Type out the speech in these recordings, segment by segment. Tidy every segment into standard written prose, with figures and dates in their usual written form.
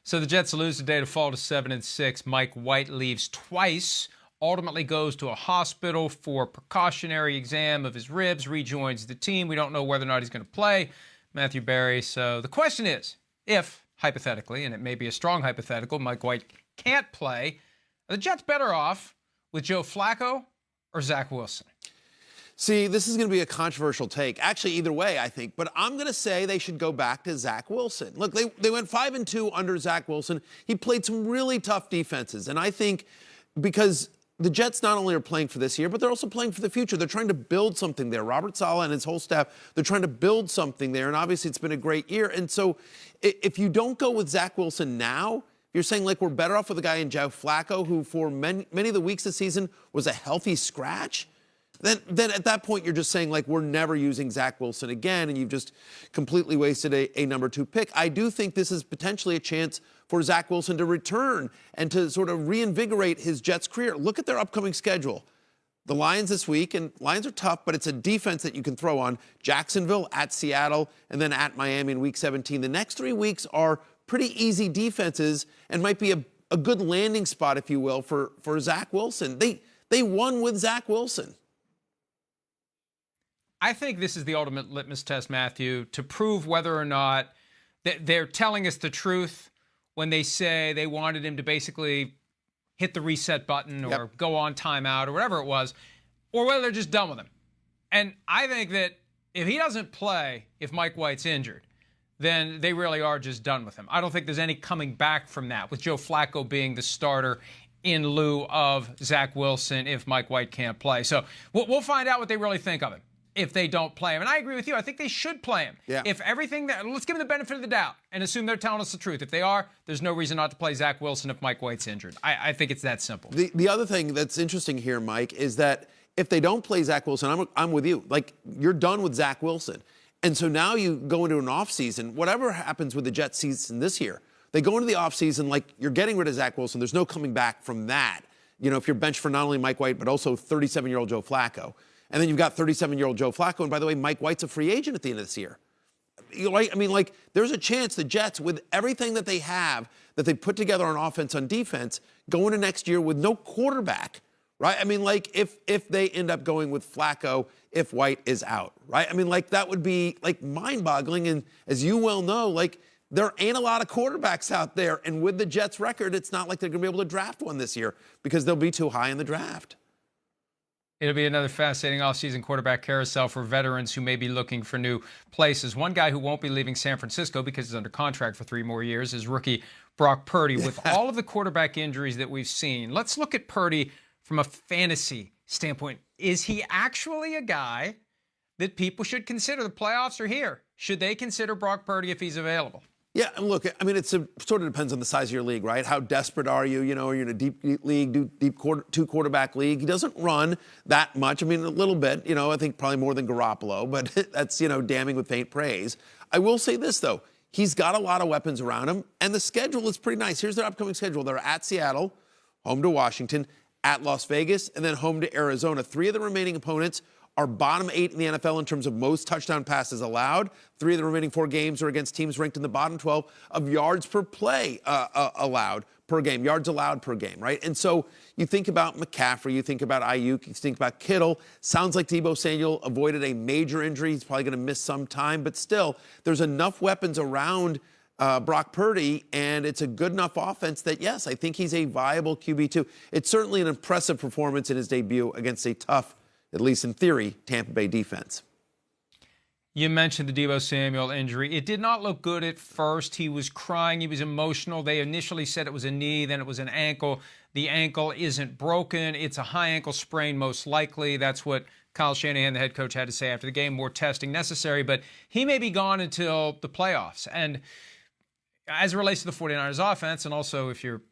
So the Jets lose today to fall to 7-6. Mike White leaves twice, ultimately goes to a hospital for precautionary exam of his ribs, rejoins the team. We don't know whether or not he's going to play. Matthew Berry. So the question is, if, hypothetically, and it may be a strong hypothetical, Mike White can't play, are the Jets better off with Joe Flacco or Zach Wilson? See, this is going to be a controversial take. Actually, either way, I think. But I'm going to say they should go back to Zach Wilson. Look, they went 5-2 under Zach Wilson. He played some really tough defenses. And I think because the Jets not only are playing for this year, but they're also playing for the future. They're trying to build something there. Robert Saleh and his whole staff, they're trying to build something there. And obviously, it's been a great year. And so if you don't go with Zach Wilson now, you're saying, like, we're better off with a guy in Joe Flacco, who for many of the weeks this season was a healthy scratch. Then at that point, you're just saying, like, we're never using Zach Wilson again, and you've just completely wasted a number 2 pick. I do think this is potentially a chance for Zach Wilson to return and to sort of reinvigorate his Jets career. Look at their upcoming schedule. The Lions this week, and Lions are tough, but it's a defense that you can throw on. Jacksonville, at Seattle, and then at Miami in Week 17. The next 3 weeks are pretty easy defenses and might be a good landing spot, if you will, for Zach Wilson. They won with Zach Wilson. I think this is the ultimate litmus test, Matthew, to prove whether or not they're telling us the truth when they say they wanted him to basically hit the reset button or go on timeout or whatever it was, or whether they're just done with him. And I think that if he doesn't play, if Mike White's injured, then they really are just done with him. I don't think there's any coming back from that, with Joe Flacco being the starter in lieu of Zach Wilson if Mike White can't play. So we'll find out what they really think of him if they don't play him. And I agree with you. I think they should play him. Yeah. If everything let's give them the benefit of the doubt and assume they're telling us the truth. If they are, there's no reason not to play Zach Wilson if Mike White's injured. I think it's that simple. The other thing that's interesting here, Mike, is that if they don't play Zach Wilson, I'm with you. Like, you're done with Zach Wilson. And so now you go into an offseason. Whatever happens with the Jets season this year, they go into the offseason like you're getting rid of Zach Wilson. There's no coming back from that. You know, if you're benched for not only Mike White, but also 37-year-old Joe Flacco. And then you've got 37-year-old Joe Flacco. And by the way, Mike White's a free agent at the end of this year. I mean, like, there's a chance the Jets, with everything that they have, that they put together on offense, on defense, go into next year with no quarterback, right? I mean, like, if they end up going with Flacco, if White is out, right? I mean, like, that would be, like, mind-boggling. And as you well know, like, there ain't a lot of quarterbacks out there. And with the Jets' record, it's not like they're going to be able to draft one this year because they'll be too high in the draft. It'll be another fascinating offseason quarterback carousel for veterans who may be looking for new places. One guy who won't be leaving San Francisco because he's under contract for 3 more years is rookie Brock Purdy. With all of the quarterback injuries that we've seen, let's look at Purdy from a fantasy standpoint. Is he actually a guy that people should consider? The playoffs are here. Should they consider Brock Purdy if he's available? Yeah, and look, I mean, it sort of depends on the size of your league, right? How desperate are you? You know, are you in a deep league, two-quarterback league? He doesn't run that much. I mean, a little bit, you know, I think probably more than Garoppolo, but that's, you know, damning with faint praise. I will say this, though. He's got a lot of weapons around him, and the schedule is pretty nice. Here's their upcoming schedule. They're at Seattle, home to Washington, at Las Vegas, and then home to Arizona. 3 of the remaining opponents are bottom 8 in the NFL in terms of most touchdown passes allowed. 3 of the remaining 4 games are against teams ranked in the bottom 12 of yards per play allowed per game, yards allowed per game, right? And so you think about McCaffrey, you think about Ayuk, you think about Kittle. Sounds like Deebo Samuel avoided a major injury. He's probably going to miss some time, but still, there's enough weapons around Brock Purdy, and it's a good enough offense that, yes, I think he's a viable QB2. It's certainly an impressive performance in his debut against a tough, at least in theory, Tampa Bay defense. You mentioned the Deebo Samuel injury. It did not look good at first. He was crying. He was emotional. They initially said it was a knee, then it was an ankle. The ankle isn't broken. It's a high ankle sprain, most likely. That's what Kyle Shanahan, the head coach, had to say after the game. More testing necessary, but he may be gone until the playoffs. And as it relates to the 49ers offense, and also if you're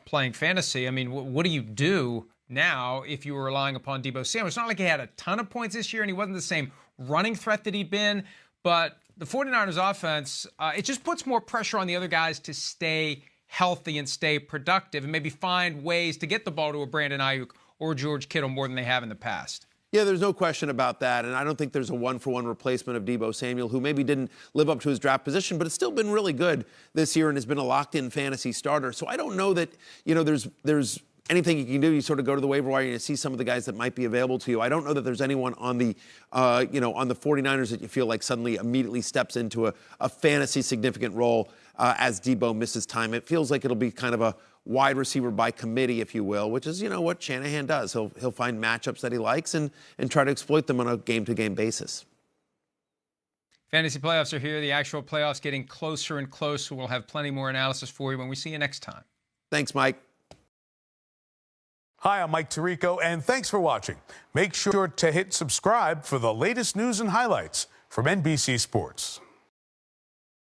playing fantasy, I mean, what do you do now if you were relying upon Deebo Samuel? It's not like he had a ton of points this year and he wasn't the same running threat that he'd been, but the 49ers offense, it just puts more pressure on the other guys to stay healthy and stay productive and maybe find ways to get the ball to a Brandon Ayuk or George Kittle more than they have in the past. Yeah, there's no question about that, and I don't think there's a one-for-one replacement of Deebo Samuel, who maybe didn't live up to his draft position, but it's still been really good this year and has been a locked-in fantasy starter. So I don't know that, there's anything you can do. You sort of go to the waiver wire and you see some of the guys that might be available to you. I don't know that there's anyone on the, on the 49ers that you feel like suddenly immediately steps into a fantasy significant role as Deebo misses time. It feels like it'll be kind of a wide receiver by committee, if you will, which is, what Shanahan does. He'll find matchups that he likes and try to exploit them on a game-to-game basis. Fantasy playoffs are here. The actual playoffs getting closer and closer. We'll have plenty more analysis for you when we see you next time. Thanks, Mike. Hi, I'm Mike Tirico, and thanks for watching. Make sure to hit subscribe for the latest news and highlights from NBC Sports.